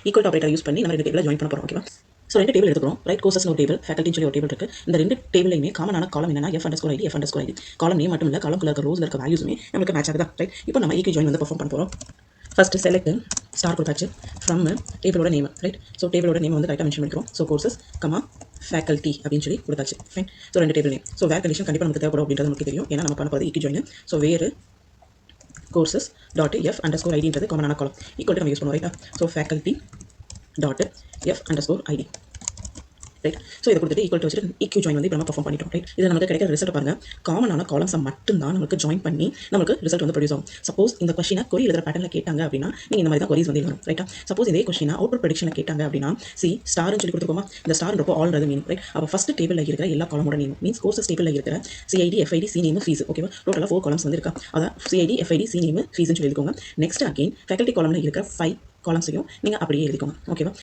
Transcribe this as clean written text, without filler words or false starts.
Equal operator use பண்ணி நம்ம ரெண்டு டேபிளை ஜாயின் பண்ண போகிறோம். ஓகேவா? ஸோ ரெண்டு டேபிள் எடுத்துக்கிறோம். ரைட், கோர்சஸ் ஒரு டேபிள், ஃபேக்கல்ட்டின்னு சொல்லி ஒரு டேபிள் இருக்குது. இந்த ரெண்டு டேபிளையுமே காமனான காலம் என்னன்னா F_ID F_ID. காலம் நேம் மட்டும் இல்லை, காலம்குள்ள இருக்க ரோஸ்ல இருக்க வேல்யூஸுமே நமக்கு மேட்ச் ஆகுதா? ரைட், இப்போ நம்ம ஈக்குவல் ஜாயின் வந்து பெர்ஃபார்ம் பண்ண போகிறோம். ஃபர்ஸ்ட் செலக்ட் ஸ்டார் கொடுத்தாச்சு ஃப்ரம் டேபிளோட நேம். ரைட், ஸோ டேபிளோட நேம் வந்து ரைட்டாக மென்ஷன் பண்ணிக்கிறோம். ஸோ கோர்சஸ் கமா ஃபேக்கல்ட்டி அப்படின்னு சொல்லி கொடுத்தாச்சு. ஃபைன். ஸோ ரெண்டு table name. So where condition கண்டிப்பாக நமக்கு தேவைப்படும் அப்படின்றது நமக்கு தெரியும். ஏன்னா நம்ம பண்ண போகிறது ஈக்குவல் ஜாயின். ஸோ வேறு கோர்சஸ் டாட் F_ID காமனான காலம் ஈக்குவல் நம்ம யூஸ் பண்ணுவோம். ரைட்டா? So faculty dot F_ID. Right, so இதை கொடுத்துட்டு ஈக்குவல் டு வச்சுட்டு ஈக்யூ ஜாயின் வந்து இப்போ நம்ம பெர்ஃபார்ம் பண்ணிட்டோம். ரைட், இது நமக்கு கிடைக்கிற ரிசல்ட் பாருங்க. காமனான காலம்ஸை மட்டும் தான் நமக்கு ஜாயின் பண்ணி நமக்கு ரிசல்ட் வந்து ப்ரொடியூஸ் ஆகும். சப்போஸ் இந்த கொஸ்டினை கொரி எழுதுற பேட்டர்ல கேட்டாங்க அப்படின்னா நீங்கள் இந்த மாதிரி தான் கொரிஸ் வந்து எழுதணும். ரைட்டா? சப்போஸ் இதே கொஸ்டினை அவுட்புட் ப்ரெடிக்ஷனை கேட்டாங்க அப்படின்னா ஸ்டார்னு சொல்லி கொடுத்துக்கோமா. இந்த ஸ்டார்ன்றப்போ ஆல்ரெடி மீன். ரைட், அப்போ ஃபர்ஸ்ட் டேபிளில் இருக்கிற எல்லா காலமோட நேம் மீன்ஸ் கோர்சஸ் டேபிளில் இருக்கிற CID FID C name fees. ஓகேவா? டோட்டலாக 4 காலம்ஸ் வந்து இருக்கா. அதான் CID FID C நேம் ஃபீஸ்னு சொல்லி எழுதிக்கோங்க. நெக்ஸ்ட் அகைன் ஃபேக்கல்ட்டி காலம்ல இருக்கிற 5 காலம்ஸையும் நீங்கள் அப்படியே எழுதிக்கோங்க. ஓகேவா?